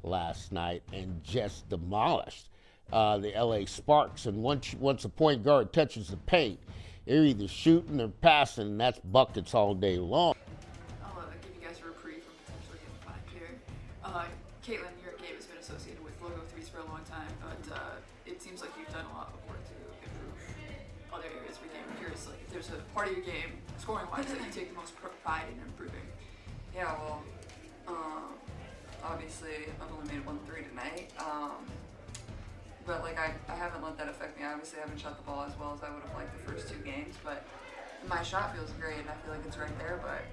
last night and just demolished the LA Sparks. And once a point guard touches the paint, they're either shooting or passing, and that's buckets all day long. I'll give you guys a reprieve from potentially getting fined here. Caitlin, your game has been associated with logo threes for a long time, but it seems like you've done a lot of work to improve other areas of your game. I'm curious, like, if there's a part of your game, scoring-wise, that you take the most pride in improving. Yeah, well, obviously I've only made 1 3 tonight, but like I haven't let that affect me. I obviously haven't shot the ball as well as I would have liked the first 2 games, but my shot feels great and I feel like it's right there, but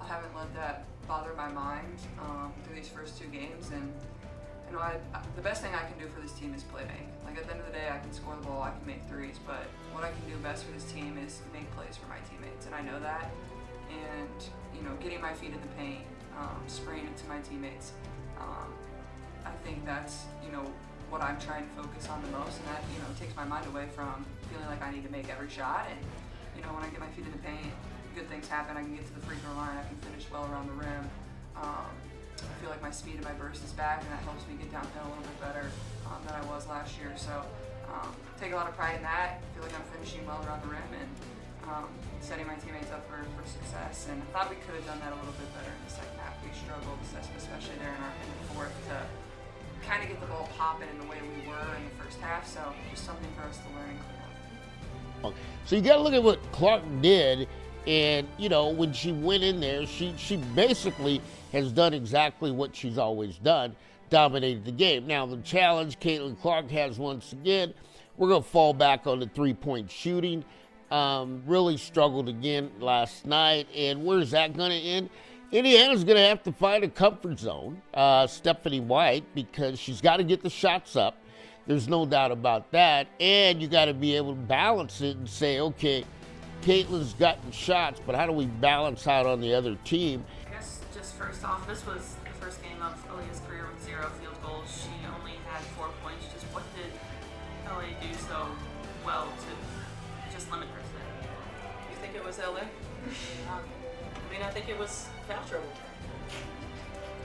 I haven't let that bother my mind through these first 2 games. And you know, the best thing I can do for this team is play make. Like at the end of the day, I can score the ball, I can make threes, but what I can do best for this team is make plays for my teammates, and I know that. And you know, getting my feet in the paint, spraying it to my teammates, I think that's, you know, what I'm trying to focus on the most, and that, you know, takes my mind away from feeling like I need to make every shot. And you know, when I get my feet in the paint, good things happen. I can get to the free throw line, I can finish well around the rim. I feel like my speed and my burst is back, and that helps me get downhill a little bit better than I was last year. So take a lot of pride in that. I feel like I'm finishing well around the rim and setting my teammates up for success. And I thought we could have done that a little bit better in the second half. We struggled, especially there in the fourth, to kind of get the ball popping in the way we were in the first half. So just something for us to learn and clean up. So you got to look at what Clark did, and you know, when she went in there, she basically has done exactly what she's always done, dominated the game. Now the challenge Caitlin Clark has once again, we're going to fall back on the three-point shooting. Really struggled again last night, and where's that going to end? Indiana's going to have to find a comfort zone, Stephanie White, because she's got to get the shots up. There's no doubt about that. And you got to be able to balance it and say, okay, Caitlin's gotten shots, but how do we balance out on the other team? I guess just first off, this was the first game of Aaliyah's career with 0 field goals. She only had 4 points. Just what did LA do so well to just limit her today? You think it was LA? I mean, I think it was foul trouble.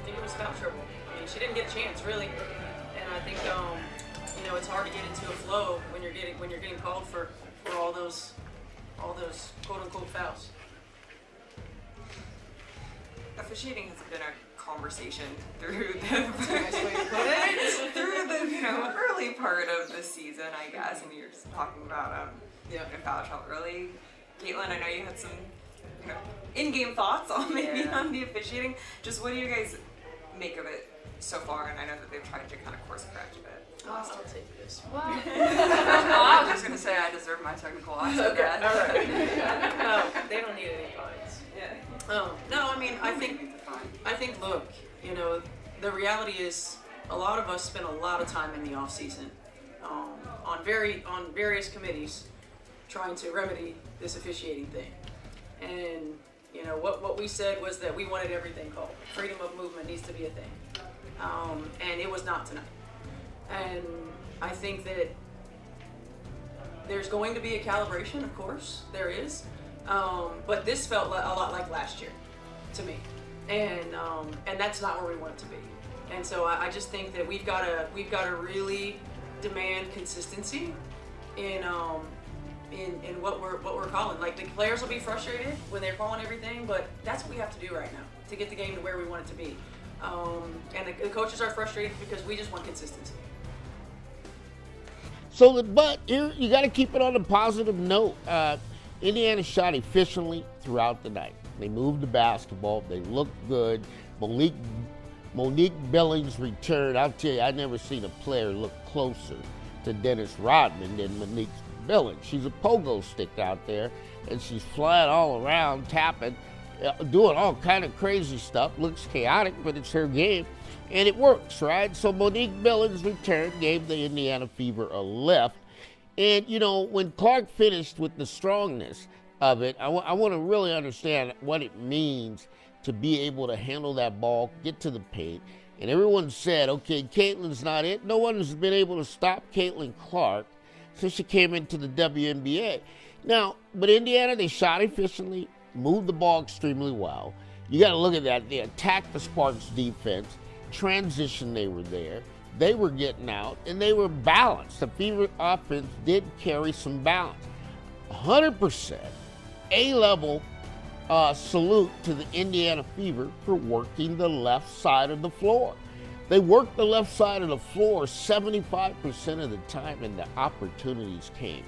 I mean, she didn't get a chance really, and I think you know, it's hard to get into a flow when you're getting called for all those quote unquote fouls. Officiating has been a conversation through the early part of the season, I guess. And you're just talking about foul trouble early. Caitlin, I know you had some in-game thoughts on on the officiating. Just what do you guys make of it so far? And I know that they've tried to kind of course correct a bit. I'll take this. Well, I was just gonna say I deserve my technical eyes. Okay, all right. No, they don't need any fines. Yeah. No, I mean, I think, look, you know, the reality is a lot of us spend a lot of time in the off season on various committees trying to remedy this officiating thing. And you know what we said was that we wanted everything called. Freedom of movement needs to be a thing, and it was not tonight. And I think that there's going to be a calibration, of course, there is. But this felt a lot like last year to me. And that's not where we want it to be. And so I just think that we've got to really demand consistency in what we're calling. Like, the players will be frustrated when they're calling everything, but that's what we have to do right now to get the game to where we want it to be. And the coaches are frustrated because we just want consistency. So, but here you got to keep it on a positive note. Indiana shot efficiently throughout the night. They moved the basketball. They looked good. Monique Billings returned. I'll tell you, I've never seen a player look closer to Dennis Rodman than Monique Billings. She's a pogo stick out there, and she's flying all around, tapping, doing all kind of crazy stuff. Looks chaotic, but it's her game. And it works, right? So Monique Billings returned, gave the Indiana Fever a lift. And, you know, when Clark finished with the strongness of it, I want to really understand what it means to be able to handle that ball, get to the paint. And everyone said, okay, Caitlin's not it. No one has been able to stop Caitlin Clark since she came into the WNBA. Now, but Indiana, they shot efficiently, moved the ball extremely well. You got to look at that. They attacked the Sparks defense. transition, they were there. They were getting out, and they were balanced. The Fever offense did carry some balance. 100% A-level salute to the Indiana Fever for working the left side of the floor. They worked the left side of the floor 75% of the time, and the opportunities came.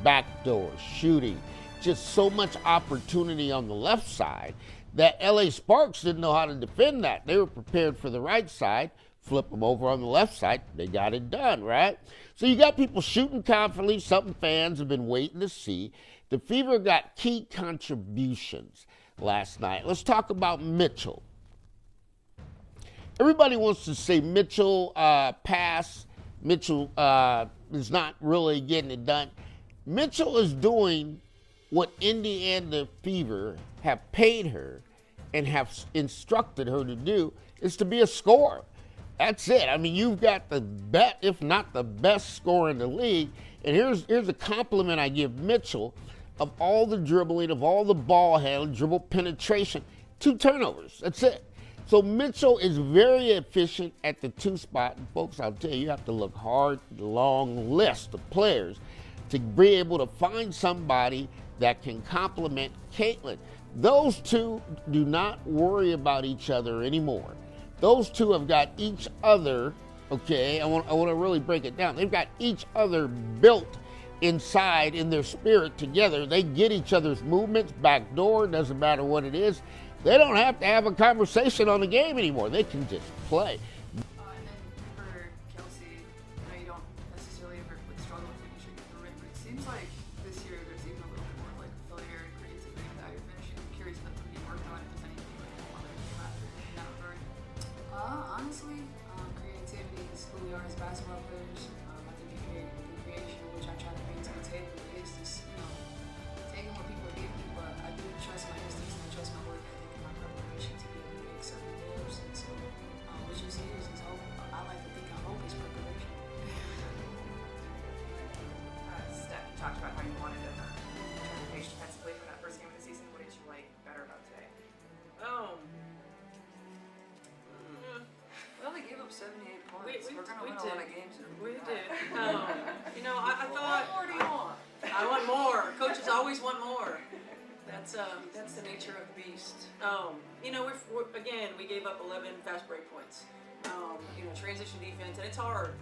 Backdoors, shooting, just so much opportunity on the left side that LA Sparks didn't know how to defend that. They were prepared for the right side, flip them over on the left side, they got it done, right? So you got people shooting confidently, something fans have been waiting to see. The Fever got key contributions last night. Let's talk about Mitchell. Everybody wants to say Mitchell pass. Mitchell is not really getting it done. Mitchell is doing what Indiana Fever have paid her and have instructed her to do, is to be a scorer. That's it. I mean, you've got the best, if not the best scorer in the league. And here's a compliment I give Mitchell of all the dribbling, of all the ball handling, dribble penetration, 2 turnovers. That's it. So Mitchell is very efficient at the 2 spot. And folks, I'll tell you, you have to look hard, long list of players to be able to find somebody that can complement Caitlin. Those 2 do not worry about each other anymore. Those 2 have got each other, okay, I want to really break it down. They've got each other built inside in their spirit together. They get each other's movements, back door, doesn't matter what it is. They don't have to have a conversation on the game anymore. They can just play. And then for Kelsey, I know you don't necessarily ever struggle with finishing at the rim, but it seems like this year there's even a little bit more like familiarity and creativity with how you're finishing. I'm curious if that's something you're working on, if there's anything like you want to do after in that regard. Honestly, creativity is who we are as basketball players. I think the creation which I try to bring to the table is just, taking what people give me, but I do trust my instincts and I trust my work ethic and my preparation to be able to make certain moves. And so, what you see is hope. I like to think hope is preparation. Steph, you talked about how you wanted to turn the page defensively for that first game of the season. What did you like better about today? We only gave up 78 points. We're going to win a did. lot of games. We did. I thought What more do you want? I want more. Coaches always want more. That's the nature of the beast. Again, we gave up 11 fast break points. Transition defense, and it's hard.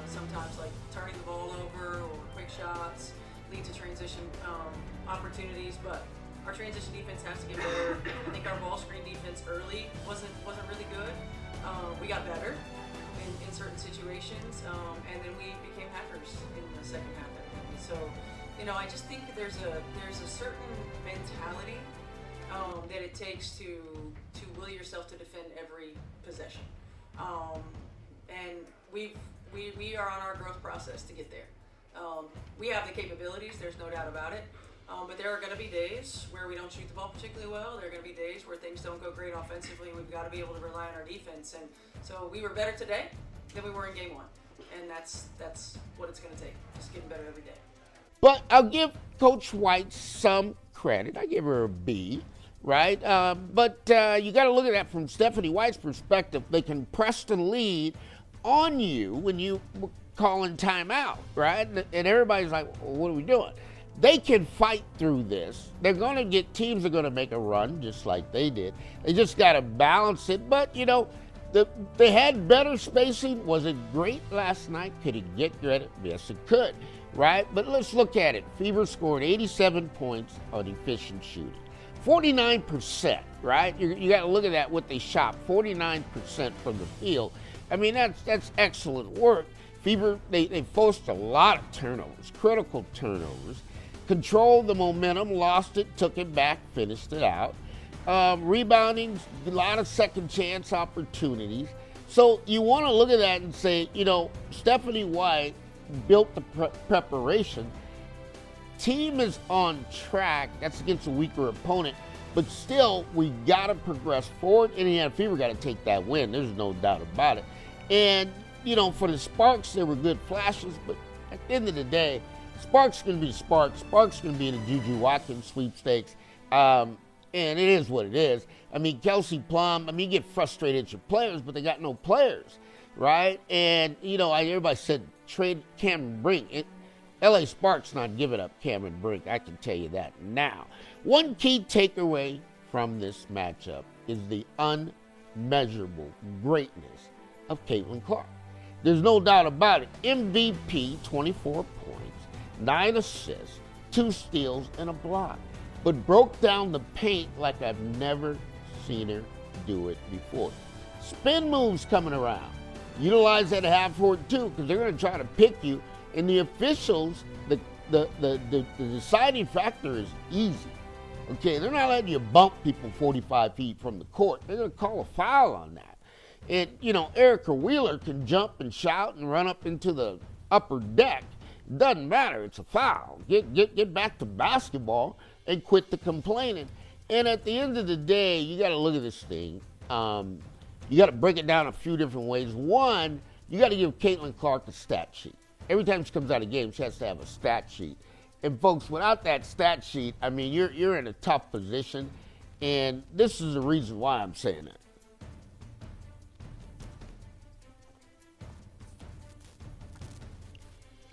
Sometimes like turning the ball over or quick shots lead to transition opportunities, but our transition defense has to get better. I think our ball screen defense early wasn't really good. We got better in certain situations, and then we became hackers in the second half. So, I just think that there's a certain mentality that it takes to will yourself to defend every possession, and we are on our growth process to get there. We have the capabilities. There's no doubt about it. But there are going to be days where we don't shoot the ball particularly well. There are going to be days where things don't go great offensively. We've got to be able to rely on our defense. And so we were better today than we were in game 1. And that's what it's going to take. Just getting better every day. But I'll give Coach White some credit. I give her a B, right? But you got to look at that from Stephanie White's perspective. They can press the lead on you when you calling timeout, right? And everybody's like, well, what are we doing? They can fight through this. They're going to get teams are going to make a run just like they did. They just got to balance it. But, they had better spacing. Was it great last night? Could it get credit? Yes, it could, right? But let's look at it. Fever scored 87 points on efficient shooting. 49%, right? You got to look at that, what they shot. 49% from the field. I mean, that's excellent work. Fever, they forced a lot of turnovers, critical turnovers. Controlled the momentum, lost it, took it back, finished it out. Rebounding, a lot of second chance opportunities. So you want to look at that and say, Stephanie White built the preparation. Team is on track. That's against a weaker opponent. But still, we got to progress forward. Indiana Fever got to take that win. There's no doubt about it. And, for the Sparks, there were good flashes. But at the end of the day, Sparks going to be Sparks. Sparks going to be in the Juju Watkins sweepstakes. And it is what it is. I mean, Kelsey Plum, I mean, you get frustrated at your players, but they got no players, right? And, you know, everybody said trade Cameron Brink. LA Sparks not giving up Cameron Brink, I can tell you that now. One key takeaway from this matchup is the unmeasurable greatness of Caitlin Clark. There's no doubt about it. MVP, 24 points, 9 assists, 2 steals, and a block. But broke down the paint like I've never seen her do it before. Spin moves coming around. Utilize that half court too, because they're going to try to pick you. And the officials, the deciding factor is easy. Okay, they're not letting you bump people 45 feet from the court. They're going to call a foul on that. And, you know, Erica Wheeler can jump and shout and run up into the upper deck. Doesn't matter. It's a foul. Get back to basketball and quit the complaining. And at the end of the day, you got to look at this thing. You got to break it down a few different ways. One, you got to give Caitlin Clark a stat sheet. Every time she comes out of a game, she has to have a stat sheet. And folks, without that stat sheet, I mean, you're in a tough position. And this is the reason why I'm saying that.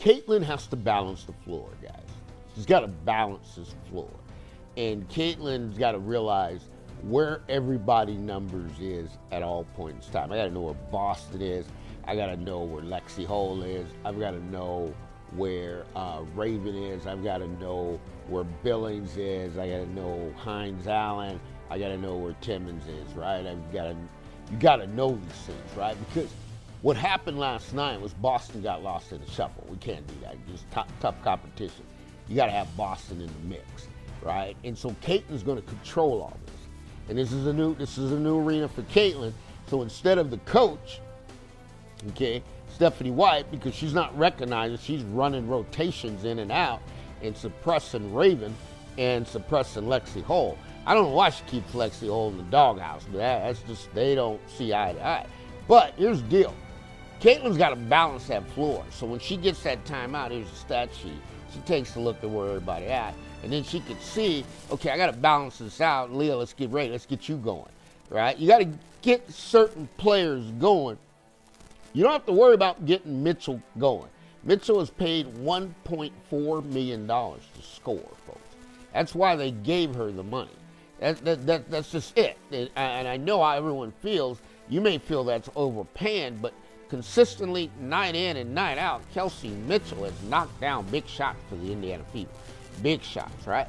Caitlin has to balance the floor, guys. She's got to balance this floor. And Caitlin's got to realize where everybody numbers is at all points in time. I got to know where Boston is. I got to know where Lexi Hole is. I've got to know where Raven is. I've got to know where Billings is. I got to know Hines Allen. I got to know where Timmons is, right? You got to know these things, right? Because what happened last night was Boston got lost in the shuffle. We can't do that. It's tough competition. You got to have Boston in the mix, right? And so Caitlin's going to control all this. And this is a new arena for Caitlin. So instead of the coach, okay, Stephanie White, because she's not recognized, she's running rotations in and out and suppressing Raven and suppressing Lexi Hole. I don't know why she keeps Lexi Hole in the doghouse, but that's just, they don't see eye to eye. But here's the deal. Caitlin's got to balance that floor. So when she gets that timeout, here's the stat sheet. She takes a look at where everybody at, and then she could see, okay, I got to balance this out. Leah, let's get ready. Let's get you going, right? You got to get certain players going. You don't have to worry about getting Mitchell going. Mitchell is paid $1.4 million to score, folks. That's why they gave her the money. That's just it. And I know how everyone feels. You may feel that's overpaying, but consistently, night in and night out, Kelsey Mitchell has knocked down big shots for the Indiana Fever. Big shots, right?